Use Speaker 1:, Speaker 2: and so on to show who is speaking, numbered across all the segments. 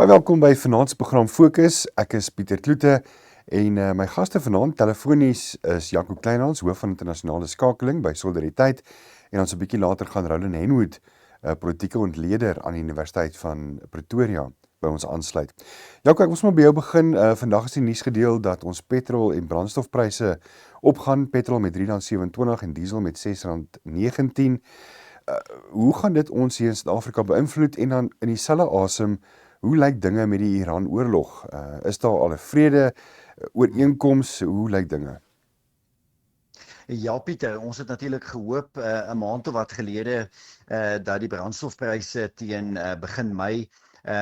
Speaker 1: Baie welkom by vanaand se program Fokus. Ek is Pieter Kloete en my gaste vanaand telefonies is Jaco Kleinhans, hoof van internasionale skakeling by Solidariteit, en ons 'n bietjie later gaan Roland Henwood, politieke ontleder aan die Universiteit van Pretoria, by ons aansluit. Jaco, ek wil sommer by jou begin. Vandag is die nuus gedeel dat ons petrol en brandstofpryse opgaan. Petrol met R3.27 en diesel met R6.19. Hoe gaan dit ons hier in Suid-Afrika beïnvloed, en dan in dieselfde asem, hoe lyk dinge met die Iran-oorlog? Is daar al 'n vrede ooreenkoms? Hoe lyk dinge?
Speaker 2: Ja, Pieter, ons het natuurlik gehoop 'n maand of wat gelede dat die brandstofpryse teen begin Mei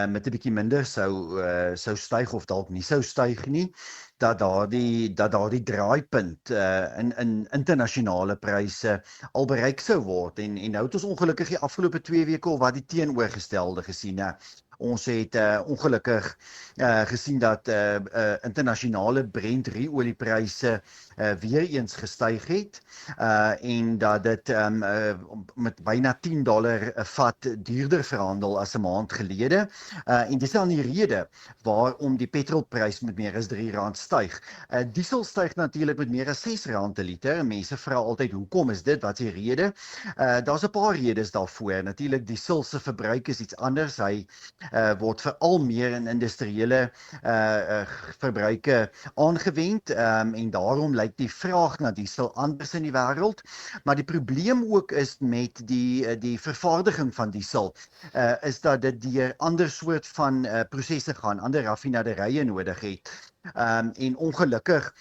Speaker 2: met 'n bietjie minder sou styg of dalk nie sou styg nie, dat daardie draaipunt in internasionale pryse al bereik sou word, en nou het ons ongelukkig die afgelope 2 weke of wat die teenoorgestelde gesien. Ons het ongelukkig gesien dat internasionale Brent oliepryse weer eens gestyg het, en dat dit met byna $10 'n vat duurder verhandel as 'n maand gelede. En dis dan die rede waarom die petrolprys met meer as R3 styg. Diesel styg natuurlik met meer as R6 per liter, en mense vra altyd hoekom is dit, wat is die rede? Daar's 'n paar redes daarvoor. Natuurlik diesel se verbruik is iets anders. Hy word veral meer in industriële verbruike aangewend, en daarom lyk die vraag na diesel anders in die wêreld. Maar die probleem ook is met die vervaardiging van diesel, is dat dit deur ander soort van prosesse gaan, ander raffinaderye nodig het. En ongelukkig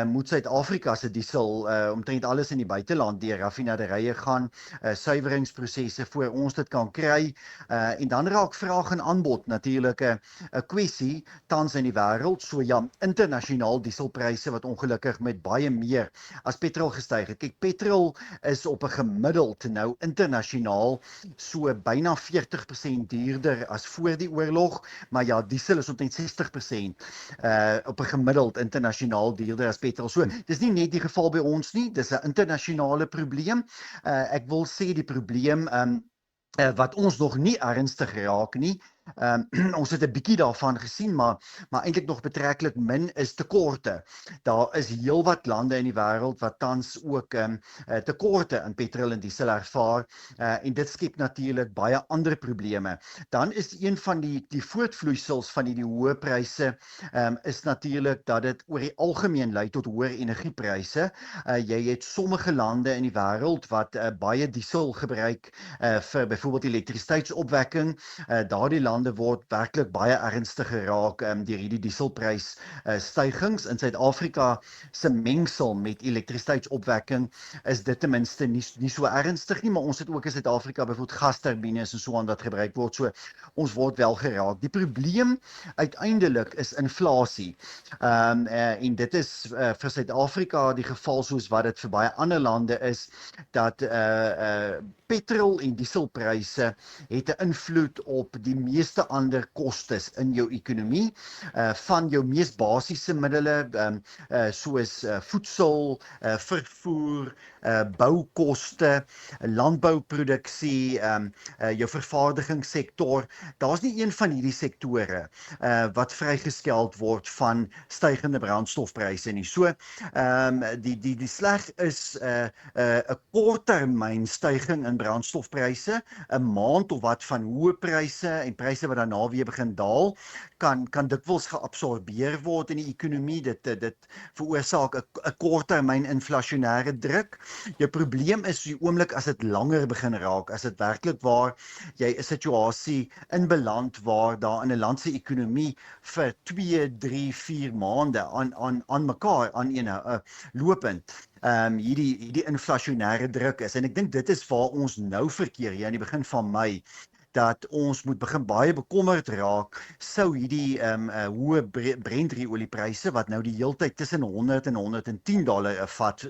Speaker 2: moet Suid-Afrika se diesel omtrent alles in die buiteland deur raffinaderye gaan, suiweringsprosesse voor ons dit kan kry, en dan raak vraag en aanbod natuurlik 'n kwessie tans in die wêreld. So ja, internasionaal dieselpryse wat ongelukkig met baie meer as petrol gestyg het. Kyk, petrol is op 'n gemiddeld nou internasionaal so byna 40% duurder as voor die oorlog, maar ja, diesel is omtrent 60% op 'n gemiddeld internasionaal duurder as petrol. So, dis nie net die geval by ons nie, dis 'n internasionale probleem. Ek wil sê die probleem wat ons nog nie ernstig raak nie. Ons het 'n bietjie daarvan gesien, maar eintlik nog betreklik min is tekorte. Daar is heelwat lande in die wêreld wat tans ook tekorte in petrol en diesel ervaar, en dit skep natuurlik baie ander probleme. Dan is een van die voortvloeisels van die hoë pryse is natuurlik dat dit oor die algemeen lei tot hoër energiepryse. Jy het sommige lande in die wêreld wat baie diesel gebruik vir byvoorbeeld elektrisiteitsopwekking. Daardie lande word werklik baie ernstig geraak deur hierdie dieselprys stygings. In Suid-Afrika se mengsel met elektrisiteitsopwekking is dit ten minste nie so ernstig nie, maar ons het ook in Suid-Afrika byvoorbeeld gasturbines en so aan wat gebruik word, so ons word wel geraak. Die probleem uiteindelik is inflasie, en dit is vir Suid-Afrika die geval soos wat dit vir baie ander lande is, dat petrol en dieselpryse het 'n invloed op die meeste ander kostes in jou ekonomie, van jou mees basiese middele, soos voedsel, vervoer, boukoste, landbouproduksie, jou vervaardigingssektor. Daar's nie een van hierdie sektore wat vrygeskeld word van stygende brandstofpryse nie. So, die sleg is 'n korttermyn styging in brandstofpryse, 'n maand of wat van hoë pryse en pryse wat daarna weer begin daal, kan dikwels geabsorbeer word in die ekonomie. Dit veroorsaak 'n korttermyn inflasionêre druk. Jou probleem is die oomblik as dit langer begin raak, as dit werklik waar jy 'n situasie inbeland waar daar in 'n land se ekonomie vir 2, 3, 4 maande aan mekaar lopend hierdie inflasionêre druk is. En ek dink dit is waar ons nou verkeer hier aan die begin van Mei, dat ons moet begin baie bekommerd raak, sou hierdie hoë Brent oliepryse wat nou die heeltyd tussen $100 en $110 'n vat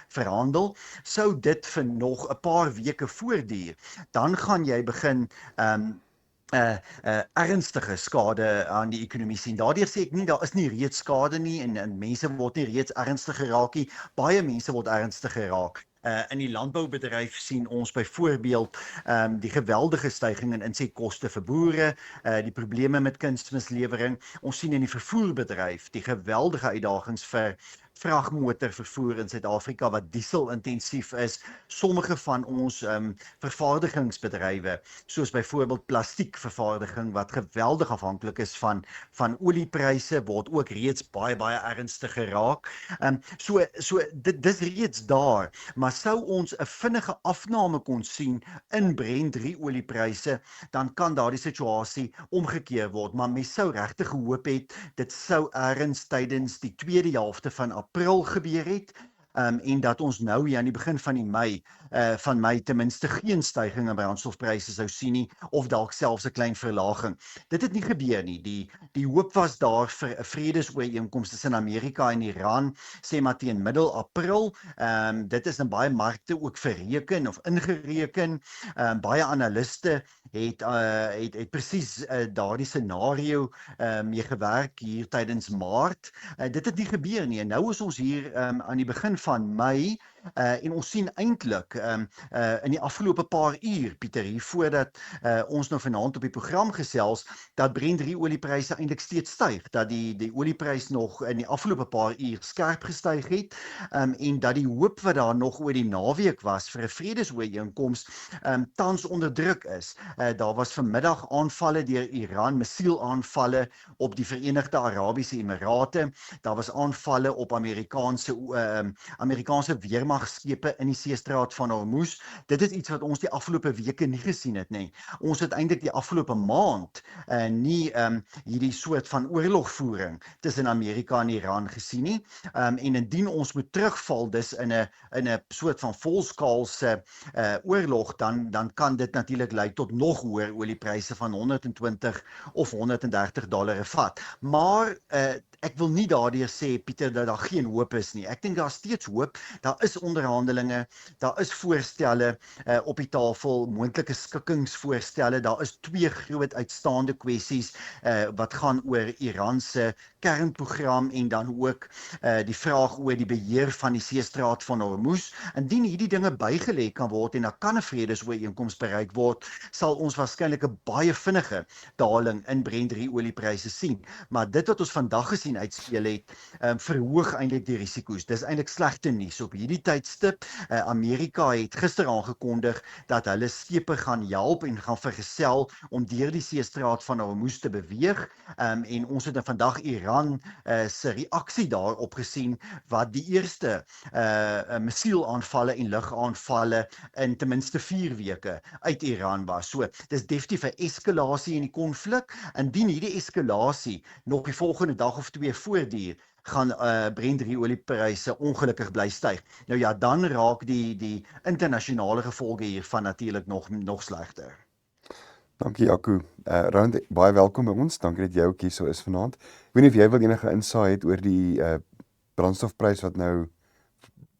Speaker 2: verhandel, sou dit vir nog 'n paar weke voortduur, dan gaan jy begin ernstige skade aan die ekonomie sien. Daardeur sê ek nie, daar is nie reeds skade nie, en mense word nie reeds ernstig geraak nie. Baie mense word ernstig geraak. In die landboubedryf sien ons byvoorbeeld die geweldige stygings in insetkoste vir boere, die probleme met kunsmislewering. Ons sien in die vervoerbedryf die geweldige uitdagings vir vragmotorvervoer in Suid-Afrika wat diesel-intensief is. Sommige van ons vervaardigingsbedrywe, soos byvoorbeeld plastiekvervaardiging wat geweldig afhanklik is van oliepryse, word ook reeds baie ernstig geraak. So dit dis reeds daar, maar sou ons 'n vinnige afname kon sien in Brent oliepryse, dan kan daardie situasie omgekeer word, maar mens sou regtig gehoop het dit sou ergens tydens die tweede helfte van April gebeur het. En dat ons nou hier aan die begin van van Mei ten minste geen stygings in brandstofpryse sou sien nie, of dalk selfs 'n klein verlaging. Dit het nie gebeur nie. Die hoop was daar vir 'n vredesooreenkoms tussen Amerika en Iran, sê maar teen middel April. Dit is in baie markte ook verreken of ingereken. Baie analiste het presies daardie scenario mee gewerk hier tydens Maart. Dit het nie gebeur nie. En nou is ons hier aan die begin van Mei, en ons sien eintlik in die afgelope paar uur, Pieter, hier voordat ons nou vanaand op die program gesels, dat Brent oliepryse eintlik steeds styg, dat die olieprys nog in die afgelope paar uur skerp gestyg het, en dat die hoop wat daar nog oor die naweek was vir 'n vredesooreenkoms tans onder druk is. Daar was vanmiddag aanvalle deur Iran, missielaanvalle op die Verenigde Arabiese Emirate. Daar was aanvalle op Amerikaanse weermagskepe in die seestraat van Hormuz. Dit is iets wat ons die afgelope weke nie gesien het nie. Ons het eintlik die afgelope maand nie hierdie soort van oorlogvoering tussen Amerika en Iran gesien nie. En indien ons moet terugval dus in 'n soort van volskaalse oorlog, dan kan dit natuurlik lei tot nog hoër oliepryse van $120 of $130 'n vat. Maar ek wil nie daardeur sê, Pieter, dat daar geen hoop is nie. Ek dink daar is steeds hoop. Daar is onderhandelinge, daar is voorstelle op die tafel, moontlike skikkingsvoorstelle. Daar is twee groot uitstaande kwessies wat gaan oor Iran se kernprogram en dan ook die vraag oor die beheer van die seestraat van Hormuz. Indien hierdie dinge bygelê kan word en daar kan 'n vredesooreenkoms bereik word, sal ons waarskynlik 'n baie vinnige daling in Brent oliepryse sien. Maar dit wat ons vandag gesien uitspeel het, verhoog eintlik die risiko's. Dis eintlik slegte nuus op hierdie tydstip. Amerika het gister aangekondig dat hulle skepe gaan help en gaan vergesel om deur die seestraat van Hormuz te beweeg. En ons het vandag Iran se reaksie daarop gesien, wat die eerste missielaanvalle en lugaanvalle in ten minste 4 weke uit Iran was. So, dis definitief 'n eskalasie in die konflik. Indien hierdie eskalasie nog die volgende dag of 2 voortduur, gaan Brent oliepryse ongelukkig bly styg. Nou ja, dan raak die internasionale gevolge hiervan natuurlik nog slegter.
Speaker 1: Dankie Jaco. Roland, baie welkom by ons. Dankie dat jy ook hier so is vanaand. Ek weet nie of jy wil enige insaai het oor die brandstofprys wat nou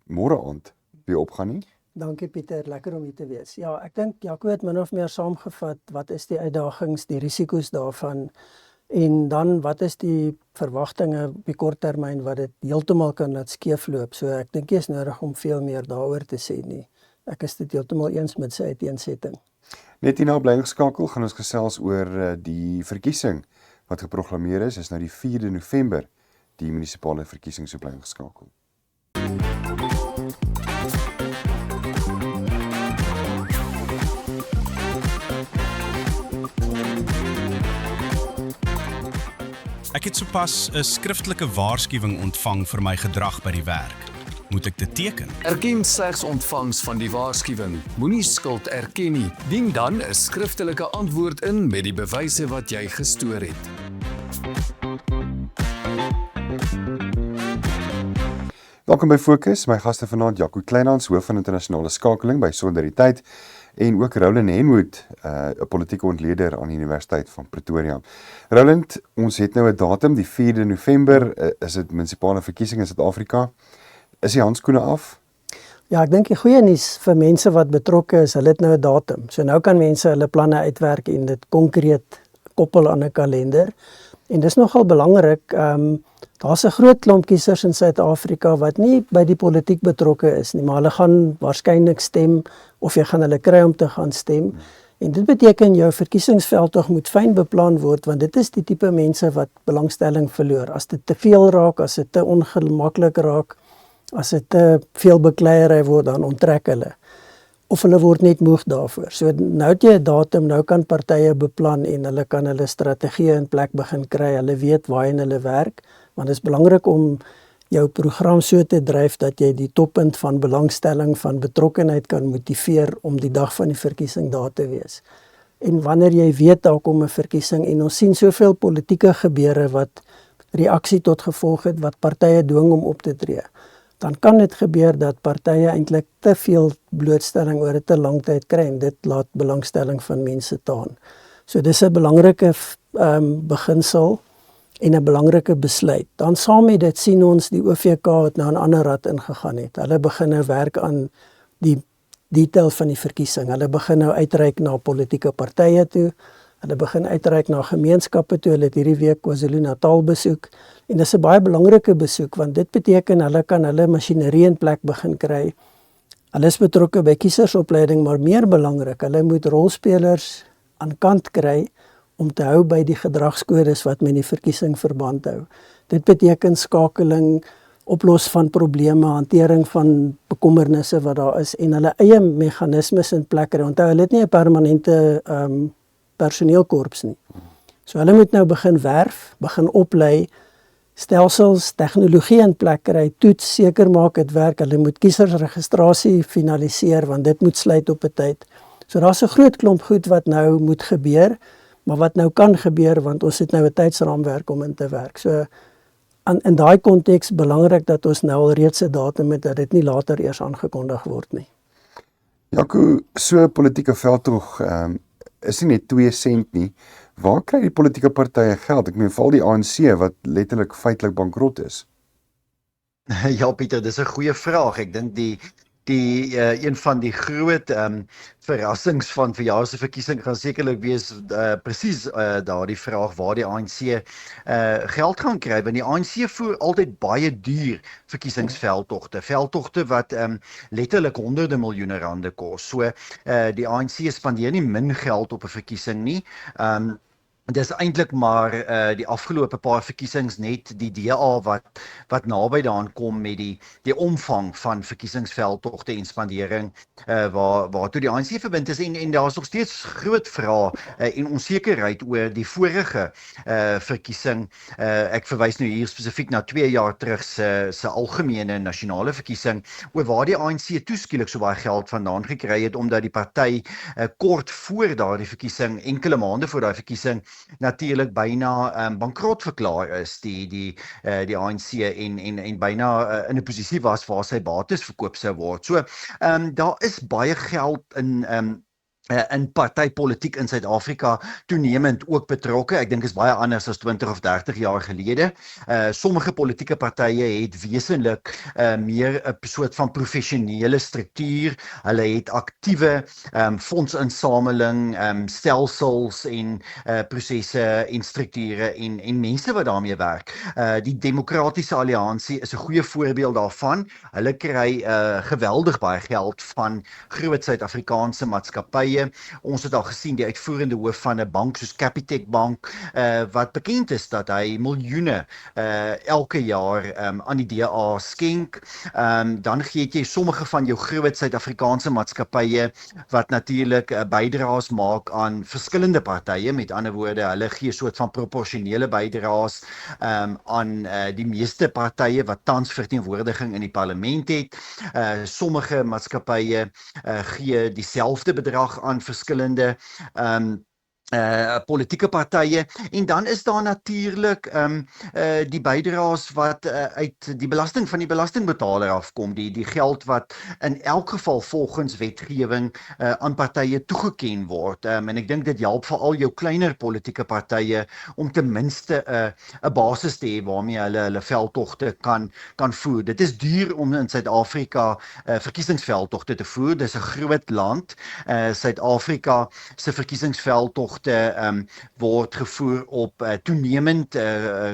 Speaker 1: môre aand weer opgaan nie?
Speaker 3: Dankie Pieter, lekker om hier te wees. Ja, ek dink Jaco het min of meer saamgevat wat is die uitdagings, die risiko's daarvan, en dan wat is die verwagtinge op die kort termyn wat dit heeltemal kan laat skeefloop. So ek dink nie is nodig om veel meer daaroor te sê nie. Ek is dit heeltemal eens met sy uiteensetting.
Speaker 1: Net hierna bly ingeskakel, gaan ons gesels oor die verkiesing wat geprogrammeer is nou die 4de November, die munisipale verkiesing, so bly ingeskakel.
Speaker 4: Ek het sopas 'n skriftelike waarskuwing ontvang vir my gedrag by die werk. Moet ek dit teken?
Speaker 5: Erken slegs ontvangs van die waarskuwing. Moenie skuld erken nie. Dien dan 'n skriftelike antwoord in met die bewyse wat jy gestoor het.
Speaker 1: Welkom by Fokus. My gaste vanaand Jaco Kleinhans, hoof van internasionale skakeling by Solidariteit, en ook Roland Henwood, 'n politieke ontleder aan die Universiteit van Pretoria. Roland, ons het nou 'n datum, die 4de November, is dit munisipale verkiesing in Suid-Afrika. Is die handskoene af?
Speaker 3: Ja, ek dink die goeie nuus vir mense wat betrokke is, hulle het nou 'n datum. So nou kan mense hulle planne uitwerk en dit konkreet koppel aan 'n kalender. En dis nogal belangrik, daar's 'n groot klomp kiesers in Suid-Afrika wat nie by die politiek betrokke is nie, maar hulle gaan waarskynlik stem of jy gaan hulle kry om te gaan stem. En dit beteken jou verkiesingsveldtog moet fyn beplan word, want dit is die tipe mense wat belangstelling verloor. As dit te veel raak, as dit te ongemaklik raak, as dit te veel bekleierery word, dan onttrek hulle. Of hulle word net moeg daarvoor. So nou het jy 'n datum, nou kan partye beplan en hulle kan hulle strategieë in plek begin kry. Hulle weet waarheen hulle werk, want dit is belangrik om jou program so te dryf dat jy die toppunt van belangstelling, van betrokkenheid kan motiveer om die dag van die verkiesing daar te wees. En wanneer jy weet daar kom 'n verkiesing en ons sien soveel politieke gebeure wat reaksie tot gevolg het, wat partye dwing om op te tree, dan kan dit gebeur dat partye eintlik te veel blootstelling oor 'n te lang tyd kry en dit laat belangstelling van mense taan. So dis 'n belangrike beginsel en 'n belangrike besluit. Dan saam met dit sien ons die OVK het nou 'n ander rad ingegaan het. Hulle begin nou werk aan die detail van die verkiesing. Hulle begin nou uitreik na politieke partye toe. Hulle begin uitreik na gemeenskappe toe. Hulle het hierdie week KwaZulu-Natal besoek. En dis 'n baie belangrike besoek want dit beteken hulle kan hulle masjinerie in plek begin kry. Hulle is betrokke by kiesersopleiding, maar meer belangrik, hulle moet rolspelers aan kant kry om te hou by die gedragskodes wat met die verkiesing verband hou. Dit beteken skakeling, oplos van probleme, hantering van bekommernisse wat daar is en hulle eie meganismes in plek kry. Onthou, hulle het nie 'n permanente personeelkorps nie. So hulle moet nou begin werf, begin oplei, stelsels, tegnologie in plek kry, toets, seker maak dit werk. Hulle moet kiesersregistrasie finaliseer want dit moet sluit op 'n tyd. So daar's 'n groot klomp goed wat nou moet gebeur, maar wat nou kan gebeur want ons het nou 'n tydsraamwerk om in te werk. So in daai konteks belangrik dat ons nou al reeds 'n datum het dat dit nie later eers aangekondig word nie.
Speaker 1: Jaco, so 'n politieke veldtog is nie net 2 sent nie. Waar kry die politieke partye geld? Ek meen val die ANC wat letterlik feitelik bankrot is.
Speaker 2: Ja, Pieter, dis 'n goeie vraag. Ek dink een van die groot verrassings van verjaar se verkiesing gaan sekerlik wees presies daardie vraag waar die ANC geld gaan kry, want die ANC voer altyd baie duur verkiesingsveldtogte, veldtogte wat letterlik honderde miljoene rande kos. So die ANC spandeer nie min geld op 'n verkiesing nie. Dis eintlik maar die afgelope paar verkiesings net die DA wat naby daaraan kom met die omvang van verkiesingsveldtogte en spandering waartoe die ANC verbind is en daar's nog steeds groot vrae en onsekerheid oor die vorige verkiesing. Ek verwys nou hier spesifiek na 2 jaar terug se algemene nasionale verkiesing oor waar die ANC toeskielik so baie geld vandaan gekry het omdat die party kort voor daardie verkiesing, enkele maande voor daai verkiesing natuurlik byna bankrot verklaar is die ANC en byna in 'n posisie was waar sy bates verkoop sou word. So daar is baie geld in partypolitiek in Suid-Afrika toenemend ook betrokke. Ek dink is baie anders as 20 of 30 jaar gelede. Sommige politieke partye het wesentlik meer 'n soort van professionele struktuur. Hulle het aktiewe fondsinsameling, stelsels en prosesse en strukture en mense wat daarmee werk. Die Demokratiese Alliansie is 'n goeie voorbeeld daarvan. Hulle kry geweldig baie geld van groot Suid-Afrikaanse maatskappye. Ons het al gesien die uitvoerende hoof van 'n bank soos Capitec Bank wat bekend is dat hy miljoene elke jaar aan die DA skenk. Dan gee jy sommige van jou groot Suid-Afrikaanse maatskappye wat natuurlik bydraes maak aan verskillende partye. Met ander woorde, hulle gee 'n soort van proporsionele bydraes aan die meeste partye wat tans verteenwoordiging in die parlement het. Sommige maatskappye gee dieselfde bedrag aan verskillende politieke partye en dan is daar natuurlik die bydraes wat uit die belasting van die belastingbetaler afkom, die geld wat in elk geval volgens wetgewing aan partye toegeken word. En ek dink dit help veral jou kleiner politieke partye om ten minste 'n basis te hê waarmee hulle veldtogte kan voer. Dit is duur om in Suid-Afrika verkiesingsveldtogte te voer. Dis 'n groot land. Suid-Afrika se verkiesingsveldtog veldtogte word gevoer op toenemend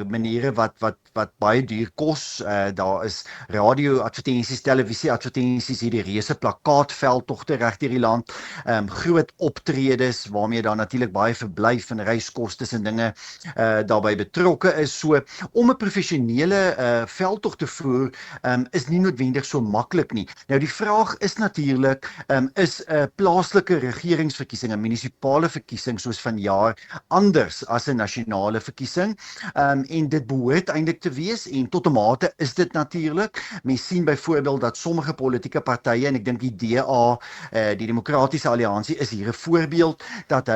Speaker 2: maniere wat baie duur kos. Daar is radio-advertensies, televisie-advertensies, hierdie reuse plakkaatveldtogte reg deur die land, groot optredes waarmee daar natuurlik baie verblyf en reiskostes en dinge daarbey betrokke is. So om 'n professionele veldtog te voer is nie noodwendig so maklik nie. Nou die vraag is natuurlik, is plaaslike regeringsverkiesing, 'n munisipale verkiesing soos vanjaar anders as 'n nasionale verkiesing, en dit behoort eintlik te wees, en tot 'n mate is dit natuurlik. Mens sien byvoorbeeld dat sommige politieke partye, en ek dink die DA, die Demokratiese Alliansie is hier 'n voorbeeld, dat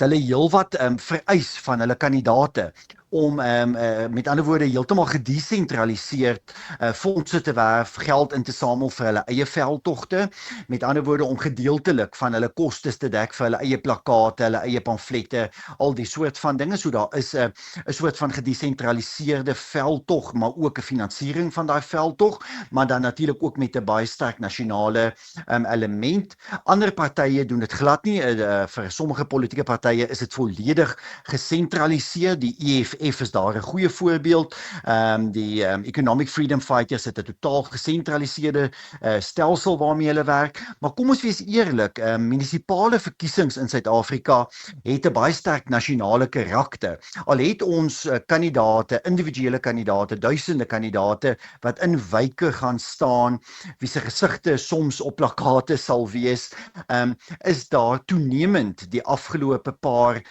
Speaker 2: hulle heelwat vereis van hulle kandidaate om met ander woorde heeltemal gedesentraliseerd fondse te werf, geld in te samel vir hulle eie veldtogte, met ander woorde om gedeeltelik van hulle kostes te dek vir hulle eie plakkate, hulle eie pamflette, al die soort van dinge. So daar is 'n soort van gedesentraliseerde veldtog, maar ook 'n finansiering van daai veldtog, maar dan natuurlik ook met 'n baie sterk nasionale element. Ander partye doen dit glad nie. Vir sommige politieke partye is dit volledig gesentraliseer. Die EFF is daar 'n goeie voorbeeld. Die Economic Freedom Fighters het 'n totaal gesentraliseerde stelsel waarmee hulle werk. Maar kom ons wees eerlik, munisipale verkiesings in Suid-Afrika het 'n baie sterk nasionale karakter. Al het ons kandidate, individuele kandidate, duisende kandidate wat in wyke gaan staan, wie se gesigte soms op plakkate sal wees, is daar toenemend die afgelope paar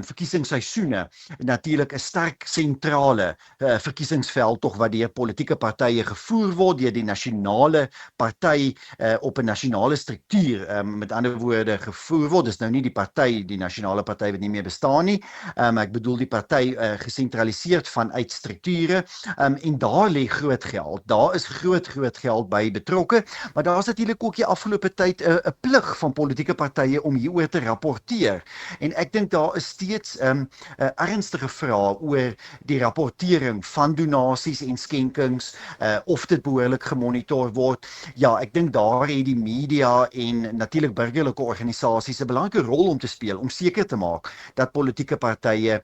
Speaker 2: verkiesingsseisoene natuurlik 'n sterk sentrale verkiesingsveldtog wat deur politieke partye gevoer word, deur die nasionale party op 'n nasionale struktuur, met ander woorde gevoer word. Dis nou nie die party, die nasionale party wat nie meer bestaan nie, ek bedoel die party gesentraliseerd vanuit strukture, en daar lê groot geld. Daar is groot geld by betrokke, maar daar is natuurlik ook die afgelope tyd 'n plig van politieke partye om hieroor te rapporteer. En ek dink daar is steeds 'n ernstige vraag oor die rapportering van donasies en skenkings, of dit behoorlik gemonitor word. Ja, ek dink daar het die media en natuurlik burgerlike organisasies 'n belangrike rol om te speel, om seker te maak dat politieke partye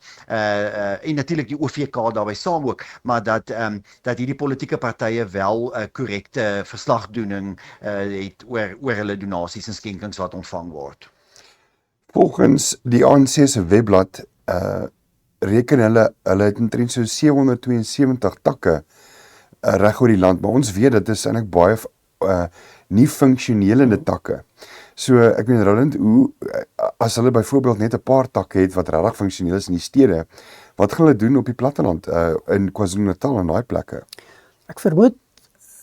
Speaker 2: en natuurlik die OVK daarbey saam ook, maar dat hierdie politieke partye wel korrekte verslagdoening het oor hulle donasies en skenkings wat ontvang word.
Speaker 1: Volgens die ANC se webblad reken hulle het omtrent so 772 takke reg oor die land, maar ons weet dit is eintlik baie nie funksionele takke. So ek meen Roland, as hulle byvoorbeeld net 'n paar takke het wat regtig funksioneel is in die stede, wat gaan hulle doen op die platteland in KwaZulu-Natal en daai plekke?
Speaker 3: Ek vermoed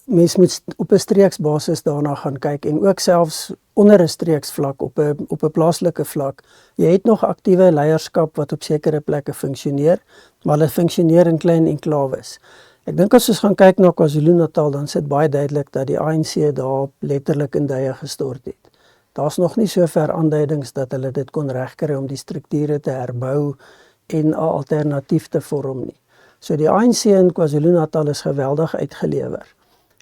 Speaker 3: mens moet op 'n streeksbasis daarna gaan kyk, en ook selfs onder 'n streeksvlak, op 'n plaaslike vlak. Jy het nog aktiewe leierskap wat op sekere plekke funksioneer, maar hulle funksioneer in klein enklawes. Ek dink as ons gaan kyk na KwaZulu-Natal, dan sit baie duidelik dat die ANC daar letterlik in duie gestort het. Daar's nog nie so ver aanduidings dat hulle dit kon regkry om die strukture te herbou en 'n alternatief te vorm nie. So die ANC in KwaZulu-Natal is geweldig uitgelewer.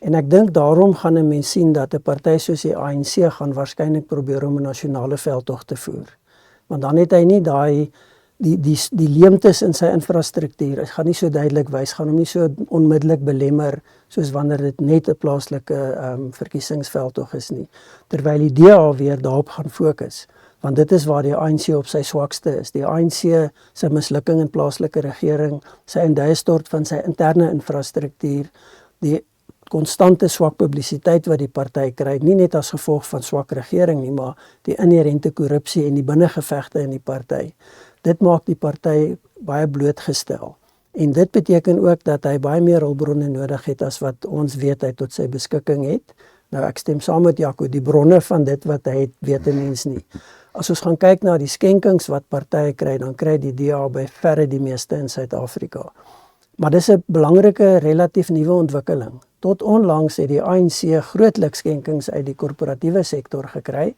Speaker 3: En ek dink daarom gaan 'n mens sien dat 'n party soos die ANC gaan waarskynlik probeer om 'n nasionale veldtog te voer. Want dan het hy nie die leemtes in sy infrastruktuur. Hy gaan nie so duidelik wys, gaan hom nie so onmiddellik belemmer soos wanneer dit net 'n plaaslike verkiesingsveldtog is nie. Terwyl die DA weer daarop gaan fokus, want dit is waar die ANC op sy swakste is. Die ANC se mislukking in plaaslike regering, sy induistort van sy interne infrastruktuur, die konstante swak publisiteit wat die party kry, nie net as gevolg van swak regering nie, maar die inherente korrupsie en die binnengevegte in die party. Dit maak die party baie blootgestel. En dit beteken ook dat hy baie meer hulpbronne nodig het as wat ons weet hy tot sy beskikking het. Nou ek stem saam met Jaco, die bronne van dit wat hy het, weet 'n mens nie. As ons gaan kyk na die skenkings wat partye kry, dan kry die DA by verre die meeste in Suid-Afrika. Maar dis 'n belangrike relatief nuwe ontwikkeling. Tot onlangs het die ANC grootliks skenkings uit die korporatiewe sektor gekry,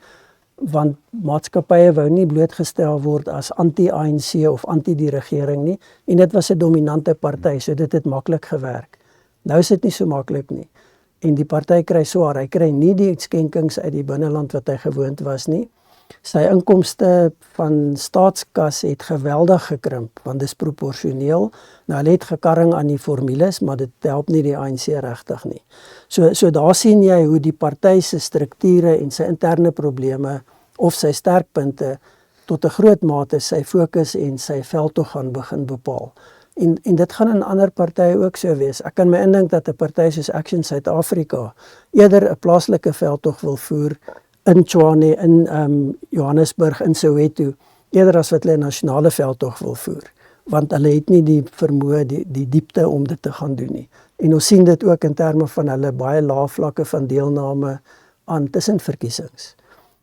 Speaker 3: want maatskappye wou nie blootgestel word as anti-ANC of anti die regering nie, en dit was 'n dominante party, so dit het maklik gewerk. Nou is dit nie so maklik nie. En die party kry swaar, hy kry nie die skenkings uit die binneland wat hy gewoond was nie. Sy inkomste van staatskas het geweldig gekrimp, want dis proporsioneel. Nou, hulle het gekarring aan die formules, maar dit help nie die ANC regtig nie. So daar sien jy hoe die party se strukture en sy interne probleme of sy sterkpunte tot 'n groot mate sy fokus en sy veldtog gaan begin bepaal. En dit gaan in ander partye ook so wees. Ek kan my indink dat 'n party soos Action Suid-Afrika eerder 'n plaaslike veldtog wil voer in Tshwane, in Johannesburg, in Soweto, eerder as wat hulle 'n nasionale veldtog wil voer, want hulle het nie die vermoë, die diepte om dit te gaan doen nie. En ons sien dit ook in terme van hulle baie lae vlakke van deelname aan tussenverkiesings.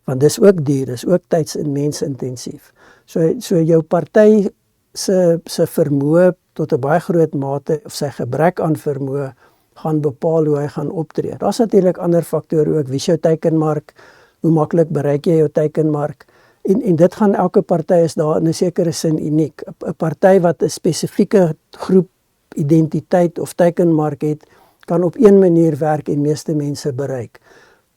Speaker 3: Want dis ook duur, dis ook tyds- en mensintensief. So jou party se vermoë tot 'n baie groot mate, of sy gebrek aan vermoë, gaan bepaal hoe hy gaan optree. Daar's natuurlik ander faktore ook, wie is jou teikenmark, hoe maklik bereik jy jou teikenmark, en dit gaan elke party is daar in 'n sekere sin uniek. 'n Party wat 'n spesifieke groep identiteit of teikenmark het, kan op een manier werk en meeste mense bereik.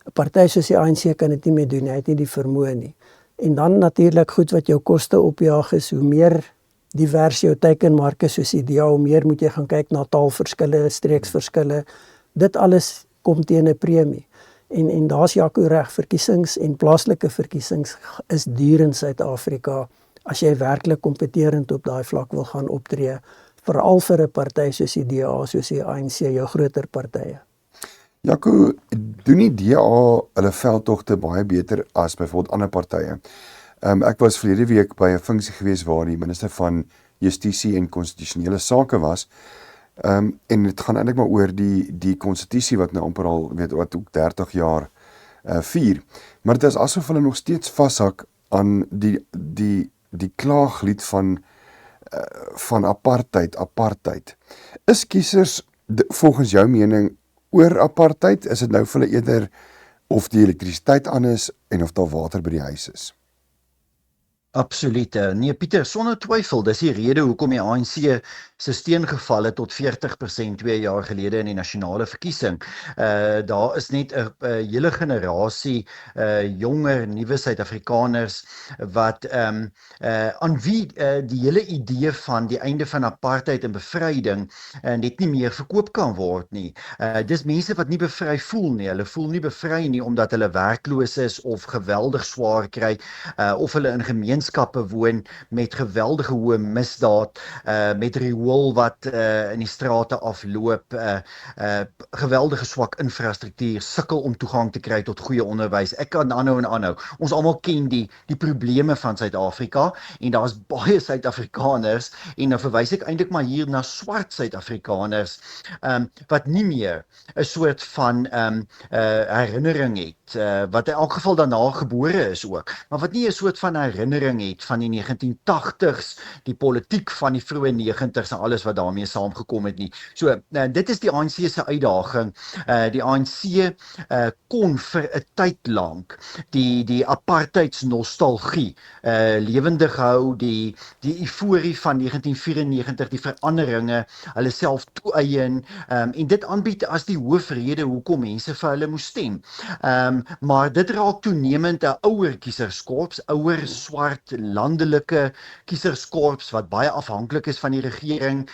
Speaker 3: 'n Party soos die ANC kan dit nie meer doen, hy het nie die vermoë nie. En dan natuurlik goed wat jou koste opjaag is, hoe meer divers jou teikenmark is soos IDEA, hoe meer moet jy gaan kyk na taalverskille, streeksverskille. Dit alles kom teen 'n premie. En daar's Jaco reg, verkiesings en plaaslike verkiesings is duur in Suid-Afrika as jy werklik kompeterend op daai vlak wil gaan optree, veral vir 'n party soos die DA, soos die ANC, jou groter partye.
Speaker 1: Jaco, doen die DA hulle veldtogte baie beter as byvoorbeeld ander partye? Ek was verlede week by 'n funksie gewees waar die minister van Justisie en Konstitusionele Sake was. En dit gaan eintlik maar oor die konstitusie wat nou amper al, wat ook 30 jaar vier. Maar dit is asof hulle nog steeds vashak aan die klaaglied van apartheid. Is kiesers volgens jou mening oor apartheid? Is dit nou vir hulle eerder of die elektrisiteit aan is en of daar water by die huis is?
Speaker 2: Absoluut. Nee Pieter, sonder twyfel, dis die rede hoekom die ANC se steun geval het tot 40% 2 jaar gelede in die nasionale verkiesing. Daar is net 'n hele generasie jonger, nuwe Suid-Afrikaners wat aan wie die hele idee van die einde van apartheid en bevryding net nie meer verkoop kan word nie. Dis mense wat nie bevry voel nie. Hulle voel nie bevry nie omdat hulle werkloos is of geweldig swaar kry, of hulle in gemeenskappe woon met geweldige hoë misdaad, met riool wat in die strate afloop, geweldige swak infrastruktuur, sukkel om toegang te kry tot goeie onderwys. Ek kan aanhou en aanhou. Ons almal ken die probleme van Suid-Afrika en daar's baie Suid-Afrikaners, en nou verwys ek eintlik maar hier na swart Suid-Afrikaners, wat nie meer 'n soort van herinnering het, wat in elk geval daarna gebore is ook, maar wat nie 'n soort van herinnering het van die 1980s, die politiek van die vroeë 90s en alles wat daarmee saamgekom het nie. So, dit is die ANC se uitdaging. Die ANC kon vir 'n tyd lank die apartheidsnostalgie lewendig hou, die euforie van 1994, die veranderinge, hulle self toeëien, en dit aanbied as die hoofrede hoekom mense vir hulle moes stem. Maar dit raak toenemend 'n ouer kieserskorps, ouer swart landelike kieserskorps wat baie afhanklik is van die regering,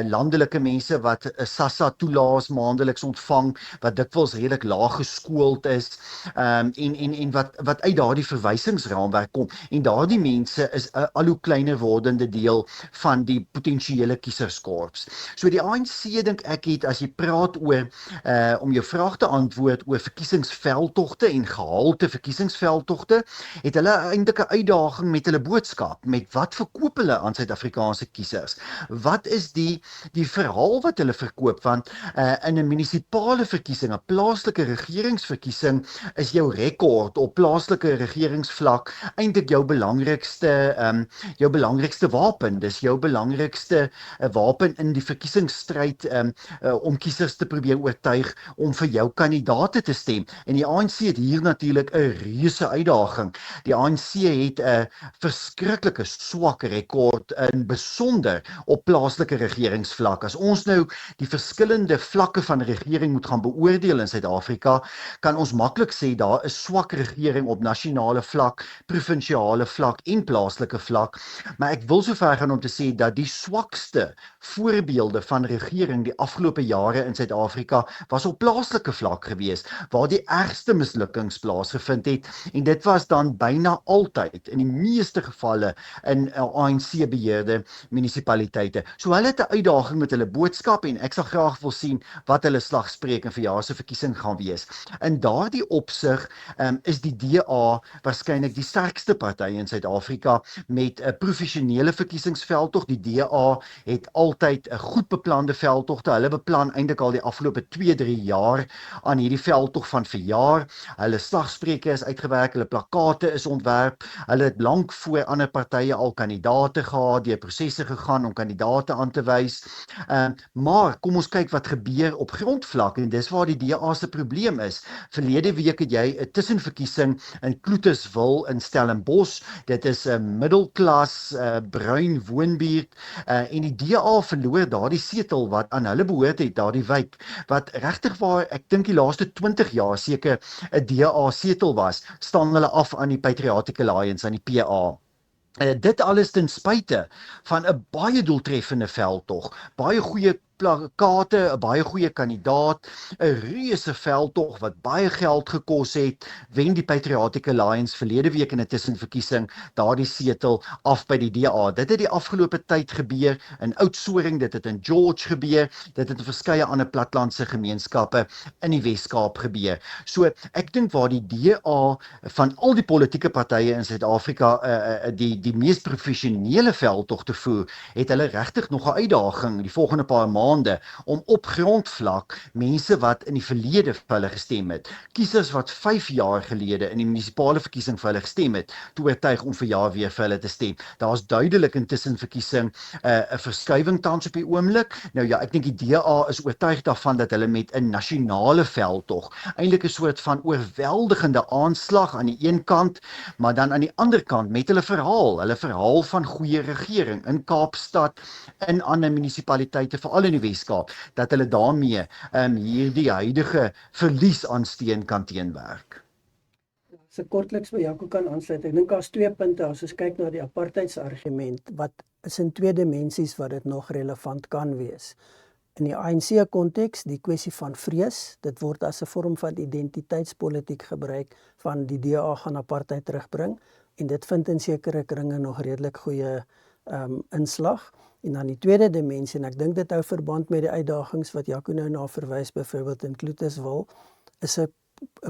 Speaker 2: landelike mense wat SASSA toelaas maandeliks ontvang, wat dikwels redelik laag geskoold is, en wat uit daardie verwysingsraamwerk kom, en daardie mense is 'n al hoe kleiner wordende deel van die potensiële kieserskorps. So die ANC, dink ek, het, as jy praat oor, om jou vraag te antwoord oor verkiesingsveldtogte en gehalte verkiesingsveldtogte, het hulle eintlik 'n uitdaging met hulle boodskap, met wat verkoop hulle aan Suid-Afrikaanse kiesers? Wat is die verhaal wat hulle verkoop? Want in 'n munisipale verkiesing, 'n plaaslike regeringsverkiesing, is jou rekord op plaaslike regeringsvlak eintlik jou belangrikste wapen. Dis jou belangrikste wapen in die verkiesingsstryd, om kiesers te probeer oortuig om vir jou kandidaate te stem. En die ANC ANC het hier natuurlik 'n reuse uitdaging. Die ANC het 'n verskriklike swak rekord in besonder op plaaslike regeringsvlak. As ons nou die verskillende vlakke van regering moet gaan beoordeel in Suid-Afrika, kan ons maklik sê daar is swak regering op nasionale vlak, provinsiale vlak en plaaslike vlak. Maar ek wil sover gaan om te sê dat die swakste voorbeelde van regering die afgelope jare in Suid-Afrika was op plaaslike vlak gewees, waar die ergste mislukkings plaasgevind het, en dit was dan byna altyd, in die meeste gevalle, in ANC-beheerde munisipaliteite. So hulle het 'n uitdaging met hulle boodskap, en ek sal graag wil sien wat hulle slagspreuk in verjaar se verkiesing gaan wees. In daardie opsig is die DA waarskynlik die sterkste party in Suid-Afrika met 'n professionele verkiesingsveldtog. Die DA het altyd 'n goed beplande veldtogte. Hulle beplan eintlik al die afgelope 2-3 jaar aan hierdie veldtog van verjaar. Hulle slagspreuke is uitgewerk, hulle plakate is ontwerp. Hulle het lank voor ander partye al kandidaate gehad, deur prosesse gegaan om kandidaate aan te wys. Maar kom ons kyk wat gebeur op grondvlak, en dis waar die DA se probleem is. Verlede week het jy 'n tussenverkiesing in Kloetiswil in Stellenbosch. Dit is 'n middelklas bruin woonbuurt, en die DA verloor daardie setel wat aan hulle behoort het, daardie wijk, wat regtig waar ek dink die laaste 20 jaar seker 'n DA setel was, staan hulle af aan die Patriotic Alliance, aan die PA. Dit alles ten spyte van 'n baie doeltreffende veldtog, baie goeie plakate, 'n baie goeie kandidaat, 'n reuse veldtog wat baie geld gekos het, wen die Patriotic Alliance verlede week in 'n tussenverkiesing daardie setel af by die DA. Dit het die afgelope tyd gebeur in Oudtshoorn, dit het in George gebeur, dit het in verskeie ander platlandse gemeenskappe in die Wes-Kaap gebeur. So ek dink waar die DA van al die politieke partye in Suid-Afrika die mees professionele veldtog te voer, het hulle regtig nog 'n uitdaging die volgende paar maande om op grondvlak mense wat in die verlede vir hulle gestem het, kiesers wat 5 jaar gelede in die munisipale verkiesing vir hulle gestem het, te oortuig om verjaar weer vir hulle te stem. Daar's duidelik intussen verkiesing 'n verskuiwing tans op die oomblik. Nou ja, ek dink die DA is oortuig daarvan dat hulle met 'n nasionale veldtog eintlik 'n soort van oorweldigende aanslag aan die een kant, maar dan aan die ander kant met hulle verhaal van goeie regering in Kaapstad, in ander munisipaliteite, veral in die Wes-Kaap, dat hulle daarmee hierdie huidige verlies aan steun kan teenwerk.
Speaker 3: As ek kortliks by Jaco kan aansluit, ek dink daar's 2 punte as ons kyk na die apartheidsargument, wat is in 2 dimensies wat dit nog relevant kan wees. In die ANC-konteks, die kwessie van vrees, dit word as 'n vorm van identiteitspolitiek gebruik, van die DA gaan apartheid terugbring, en dit vind in sekere kringe nog redelik goeie inslag. En dan die tweede dimensie, en ek dink dit hou verband met die uitdagings wat Jaco nou na verwys, byvoorbeeld in Kloetiswil, is 'n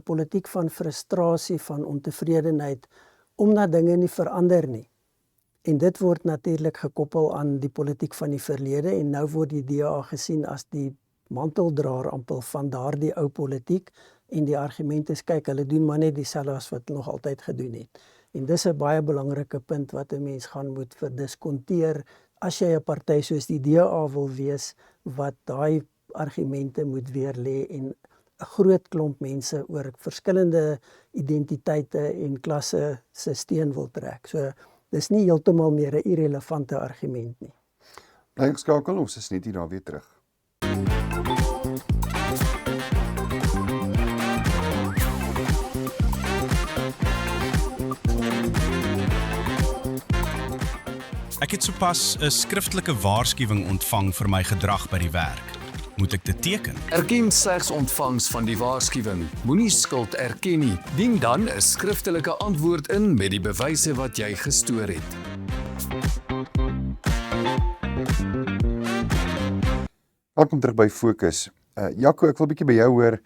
Speaker 3: politiek van frustrasie, van ontevredenheid, omdat dinge nie verander nie. En dit word natuurlik gekoppel aan die politiek van die verlede, en nou word die DA gesien as die manteldraer amper van daardie ou politiek, en die argument is, kyk, hulle doen maar net dieselfde as wat nog altyd gedoen het. En dis 'n baie belangrike punt wat 'n mens gaan moet verdiskonteer, as jy 'n party soos die DA wil wees, wat daai argumente moet weer lê en 'n groot klomp mense oor verskillende identiteite en klasse se steun wil trek. So dis nie heeltemal meer 'n irrelevante argument nie.
Speaker 1: Bly geskakel, ons is net hier daar weer terug.
Speaker 4: Ek het sopas 'n skriftelike waarskuwing ontvang vir my gedrag by die werk. Moet ek dit teken?
Speaker 5: Erken slegs ontvangs van die waarskuwing. Moenie skuld erken nie. Dien dan 'n skriftelike antwoord in met die bewyse wat jy gestoor het.
Speaker 1: Welkom terug by Fokus. Jaco, ek wil 'n bietjie by jou hoor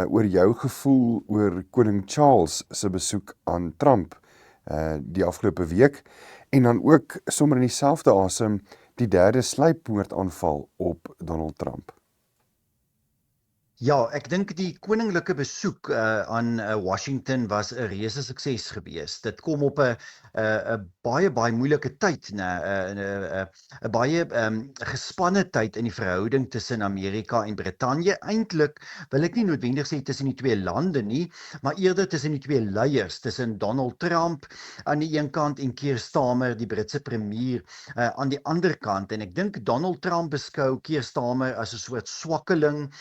Speaker 1: oor jou gevoel oor koning Charles se besoek aan Trump die afgelope week, en dan ook sommer in dieselfde asem die 3de sluipmoordaanval op Donald Trump.
Speaker 2: Ja, ek dink die koninklike besoek aan Washington was 'n reuse sukses geweest. Dit kom op 'n baie moeilike tyd, 'n baie gespanne tyd in die verhouding tussen Amerika en Brittanje. Eintlik wil ek nie noodwendig sê tussen die twee lande nie, maar eerder tussen die twee leiers, tussen Donald Trump aan die een kant en Keir Starmer, die Britse premier, aan die ander kant. En ek dink Donald Trump beskou Keir Starmer as 'n soort swakkeling,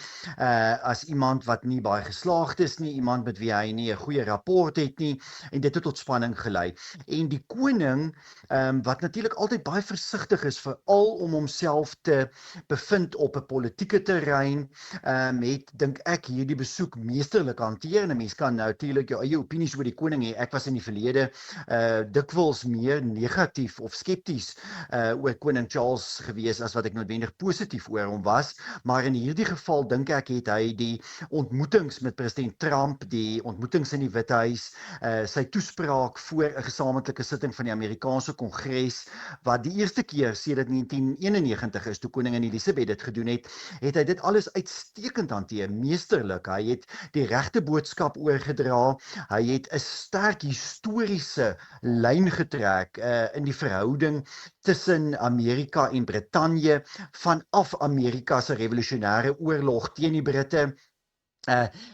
Speaker 2: as iemand wat nie baie geslaagd is nie, iemand met wie hy nie 'n goeie rapport het nie, en dit het tot spanning gelei. En die koning, wat natuurlik altyd baie versigtig is, veral om homself te bevind op 'n politieke terrein, het, dink ek, hierdie besoek meesterlik hanteer. En 'n mens kan natuurlik jou eie opinies oor die koning hê. Ek was in die verlede dikwels meer negatief of skepties oor koning Charles gewees as wat ek noodwendig positief oor hom was, maar in hierdie geval dink ek het hy die ontmoetings met president Trump, die ontmoetings in die Withuis, sy toespraak voor 'n gesamentlike sitting van die Amerikaanse Kongres, wat die eerste keer sedert 1991 is, toe koningin Elizabeth dit gedoen het hy dit alles uitstekend hanteer, meesterlik. Hy het die regte boodskap oorgedra, hy het 'n sterk historiese lyn getrek in die verhouding tussen Amerika en Brittanje, vanaf Amerika se revolusionêre oorlog teen die Britte.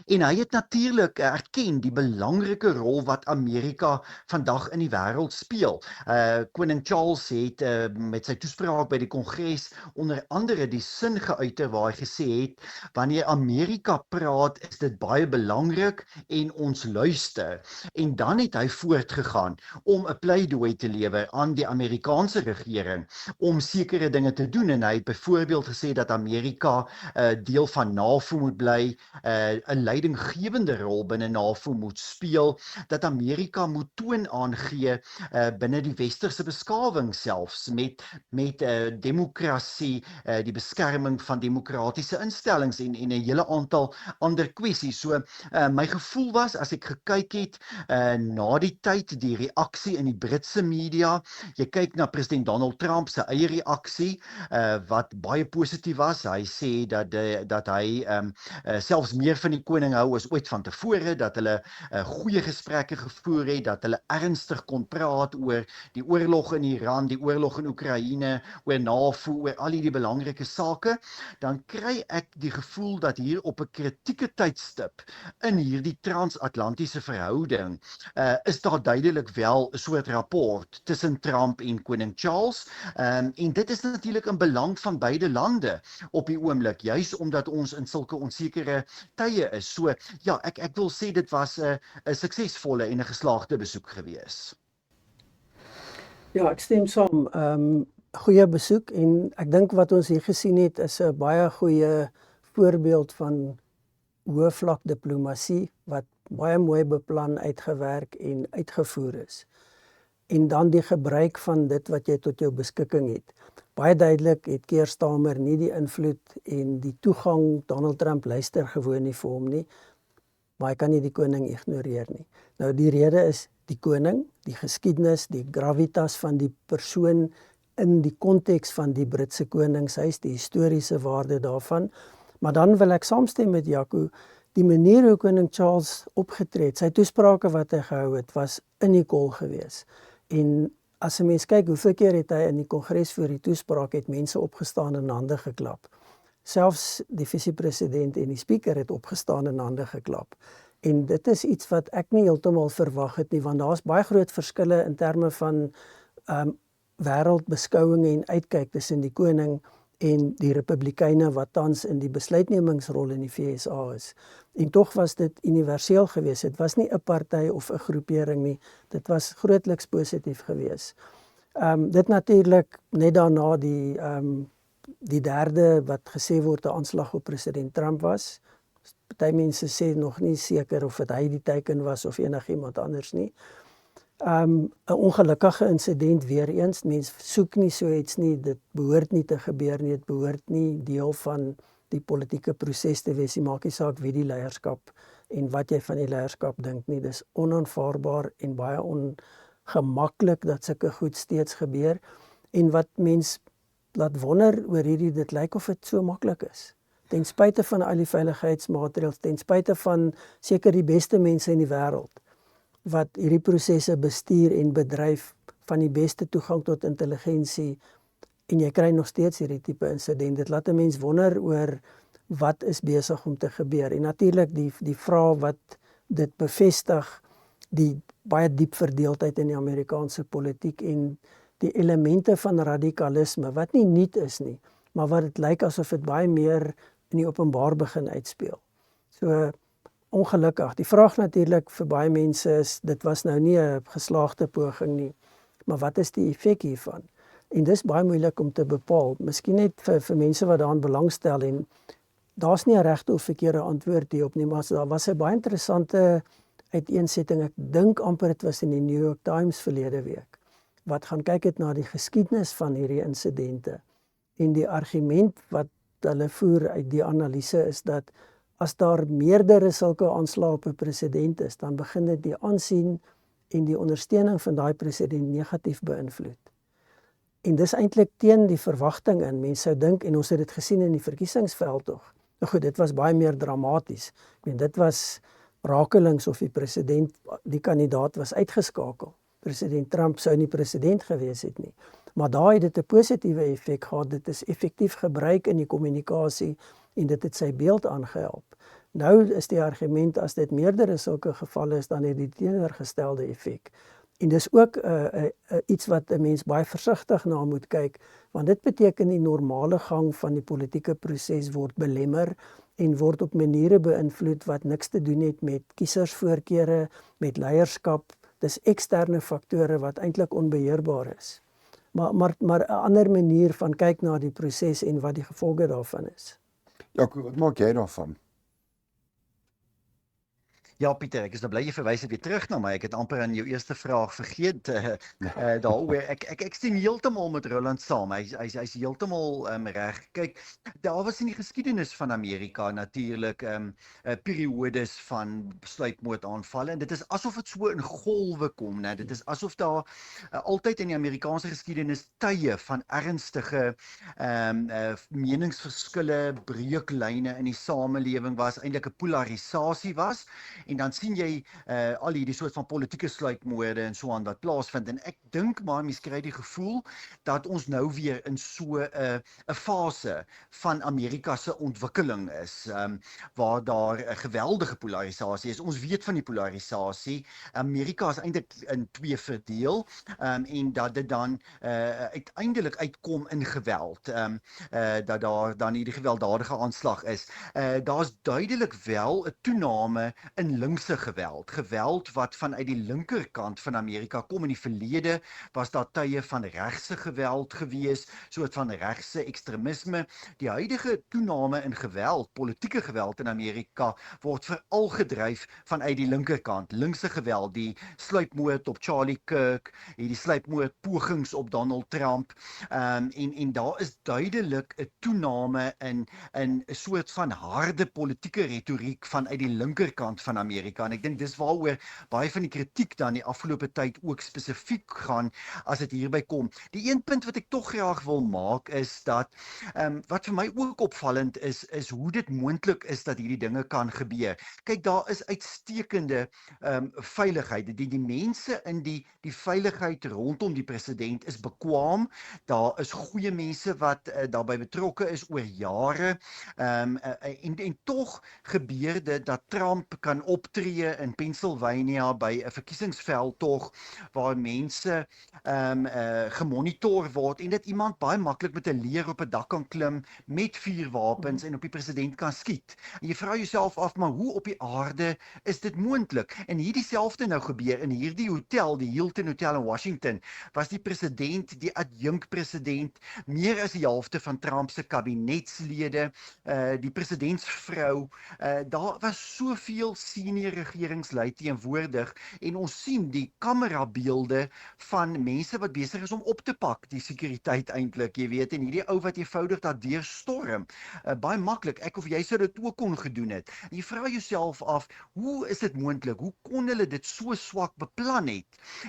Speaker 2: En hy het natuurlik erken die belangrike rol wat Amerika vandag in die wêreld speel. Koning Charles het met sy toespraak by die Kongres onder andere die sin geuiter waar hy gesê het, wanneer Amerika praat, is dit baie belangrik en ons luister. En dan het hy voortgegaan om 'n pleidooi te lewer aan die Amerikaanse regering om sekere dinge te doen, en hy het byvoorbeeld gesê dat Amerika deel van NAVO moet bly, 'n leidinggewende rol binne NAVO moet speel, dat Amerika moet toon aangee binne die westerse beskawing selfs, met demokrasie, die beskerming van demokratiese instellings en 'n hele aantal ander kwessies. So my gevoel was, as ek gekyk het na die tyd, die reaksie in die Britse media, jy kyk na president Donald Trump se eie reaksie, wat baie positief was. Hy sê dat hy selfs meer van die koning hou as ooit van tevore, dat hulle goeie gesprekke gevoer het, dat hulle ernstig kon praat oor die oorlog in Iran, die oorlog in Oekraïne, oor NAVO, oor al die belangrike sake. Dan kry ek die gevoel dat hier op 'n kritieke tydstip in hierdie transatlantiese verhouding is daar duidelik wel 'n soort rapport tussen Trump en koning Charles, en dit is natuurlik in belang van beide lande op die oomblik, juis omdat ons in sulke onsekere tye is. So ja, ek wil sê dit was 'n suksesvolle en 'n geslaagde besoek gewees.
Speaker 3: Ja, ek stem saam. Goeie besoek, en ek dink wat ons hier gesien het is 'n baie goeie voorbeeld van hoë vlak diplomatie wat baie mooi beplan, uitgewerk en uitgevoer is. En dan die gebruik van dit wat jy tot jou beskikking het. Baie duidelik het Keir Starmer nie die invloed en die toegang. Donald Trump luister gewoon nie vir hom nie, maar hy kan nie die koning ignoreer nie. Nou die rede is die koning, die geskiedenis, die gravitas van die persoon in die konteks van die Britse koningshuis, die historiese waarde daarvan. Maar dan wil ek saamstem met Jaco, die manier hoe koning Charles opgetree het, sy toesprake wat hy gehou het, was unikol geweest. En as 'n mens kyk hoeveel keer het hy in die Kongres voor die toespraak, het mense opgestaan en hande geklap. Selfs die visiepresident en die speaker het opgestaan en hande geklap. En dit is iets wat ek nie heeltemal verwag het nie, want daar's baie groot verskille in terme van wêreldbeskouing en uitkyk tussen die koning en die Republikeine wat tans in die besluitnemingsrol in die VSA is. En tog was dit universeel geweest. Dit was nie 'n party of 'n groepering nie. Dit was grootliks positief geweest. Dit natuurlik net daarna die derde wat gesê word 'n aanslag op president Trump was. Party mense sê nog nie seker of dit hy die teiken was of enigiemand anders nie. 'n ongelukkige insident weer eens. Mens soek nie so iets nie, dit behoort nie te gebeur nie, dit behoort nie deel van die politieke proses te wees. Jy maak nie saak wie die leierskap en wat jy van die leierskap dink nie. Dis onaanvaarbaar en baie ongemaklik dat sulke goed steeds gebeur. En wat mens laat wonder oor dit lyk of dit so maklik is. ten spyte van al die veiligheidsmaatreëls, ten spyte van seker die beste mense in die wêreld wat hierdie prosesse bestuur en bedryf, van die beste toegang tot intelligensie, en jy kry nog steeds hierdie tipe insident. Dit laat 'n mens wonder oor wat is besig om te gebeur. En natuurlik die vraag wat dit bevestig, die baie diep verdeeldheid in die Amerikaanse politiek en die elemente van radikalisme, wat nie nuut is nie, maar wat dit lyk asof dit baie meer in die openbaar begin uitspeel. So, ongelukkig. Die vraag natuurlik vir baie mense is, dit was nou nie 'n geslaagde poging nie, maar wat is die effek hiervan? En dis baie moeilik om te bepaal. Miskien net vir mense wat daaraan belangstel, en daar's nie 'n regte of verkeerde antwoord hierop nie, maar daar was 'n baie interessante uiteensetting. Ek dink amper dit was in die New York Times verlede week, wat gaan kyk het na die geskiedenis van hierdie insidente. En die argument wat hulle voer uit die analise is dat as daar meerdere sulke aanslae op 'n president is, dan begin dit die aansien en die ondersteuning van daai president negatief beïnvloed. En dis eintlik teen die verwagting in. Mense sou dink, en ons het dit gesien in die verkiesingsveld tog. Nou goed, dit was baie meer dramaties. Ek meen, dit was rakelings of die kandidaat was uitgeskakel. President Trump sou nie president gewees het nie. Maar daar het dit 'n positiewe effek gehad. Dit is effektief gebruik in die kommunikasie en dit het sy beeld aangehelp. Nou is die argument, as dit meerdere sulke gevalle is, dan het die teenoorgestelde effek. En dis ook iets wat 'n mens baie versigtig na moet kyk, want dit beteken die normale gang van die politieke proses word belemmer en word op maniere beïnvloed wat niks te doen het met kiesersvoorkeure, met leierskap. Dis eksterne faktore wat eintlik onbeheerbaar is. Maar 'n ander manier van kyk na die proses en wat die gevolge daarvan is.
Speaker 1: Ja, wat maak jy daarvan?
Speaker 2: Ja, Pieter, ek is nou bly jy verwys het weer terug na my. Ek het amper aan jou eerste vraag vergeet daaroor. Ek stem heeltemal met Roland saam. Hy's heeltemal reg. Kyk, daar was in die geskiedenis van Amerika natuurlik periodes van sluipmoordaanvalle, en dit is asof dit so in golwe kom, né? Dit is asof daar altyd in die Amerikaanse geskiedenis tye van ernstige meningsverskille, breuklyne in die samelewing was, eintlik 'n polarisasie was. En dan sien jy al hierdie soort van politieke sluipmoorde en so aan wat plaasvind. En ek dink maar, mens kry die gevoel dat ons nou weer in so 'n fase van Amerika se ontwikkeling is, waar daar 'n geweldige polarisasie is. Ons weet van die polarisasie. Amerika is eintlik in twee verdeel, en dat dit dan uiteindelik uitkom in geweld, dat daar dan hierdie gewelddadige aanslag is. Daar's duidelik wel 'n toename in linkse geweld wat vanuit die linkerkant van Amerika kom. In die verlede was daar tye van regse geweld gewees, soort van regse ekstremisme. Die huidige toename in geweld, politieke geweld in Amerika, word veral gedryf vanuit die linkerkant. Linkse geweld, die sluipmoord op Charlie Kirk, die sluipmoordpogings op Donald Trump, en daar is duidelik 'n toename in 'n soort van harde politieke retoriek vanuit die linkerkant van Amerika, en ek dink dis waaroor baie van die kritiek dan die afgelope tyd ook spesifiek gaan as dit hierby kom. Die een punt wat ek tog graag wil maak is dat wat vir my ook opvallend is hoe dit moontlik is dat hierdie dinge kan gebeur. Kyk, daar is uitstekende veiligheid. Die mense in die veiligheid rondom die president is bekwaam. Daar is goeie mense wat daarbey betrokke is oor jare, en tog gebeur dit dat Trump kan optree in Pennsylvania by 'n verkiesingsveldtog waar mense gemonitor word en dit iemand baie maklik met 'n leer op 'n dak kan klim met vuurwapens en op die president kan skiet. En jy vra jouself af, maar hoe op die aarde is dit moontlik? En hierdie selfde nou gebeur in hierdie hotel, die Hilton Hotel in Washington, was die president, die adjunkpresident, meer as die helfte van Trump se kabinetslede, die presidentsvrou, daar was soveel senior regeringslid teenwoordig en ons sien die kamerabeelde van mense wat besig is om op te pak, die sekuriteit eintlik, jy weet, en hierdie ou wat eenvoudig daardeur storm. Baie maklik, ek of jy sou dit ook kon gedoen het. En jy vra jouself af, hoe is dit moontlik? Hoe kon hulle dit so swak beplan het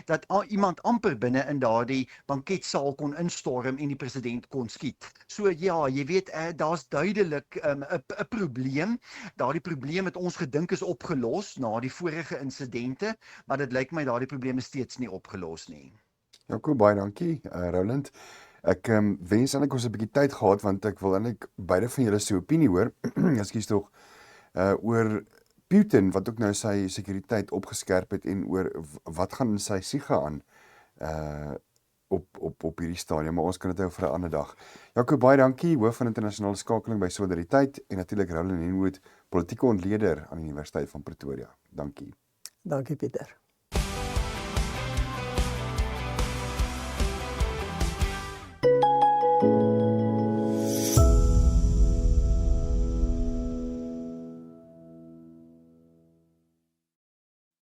Speaker 2: dat iemand amper binne in daardie banketsaal kon instorm en die president kon skiet? So ja, jy weet, daar's duidelik 'n probleem. Daardie probleem het ons gedink is opgelos na die vorige insidente, maar dit lyk my daardie probleem is steeds nie opgelos nie.
Speaker 1: Jaco, baie dankie, Roland. Ek wens eintlik ons 'n bietjie tyd gehad want ek wil eintlik beide van julle se opinie hoor. Ekskuus tog. Oor Putin wat ook nou sy sekuriteit opgeskerp het en oor wat gaan in sy siege aan op hierdie stadium, maar ons kan dit hou vir 'n ander dag. Jaco, baie dankie, hoof van internasionale skakeling by Solidariteit en natuurlik Roland Henwood, politieke ontleder aan die Universiteit van Pretoria. Dankie.
Speaker 3: Dankie Pieter.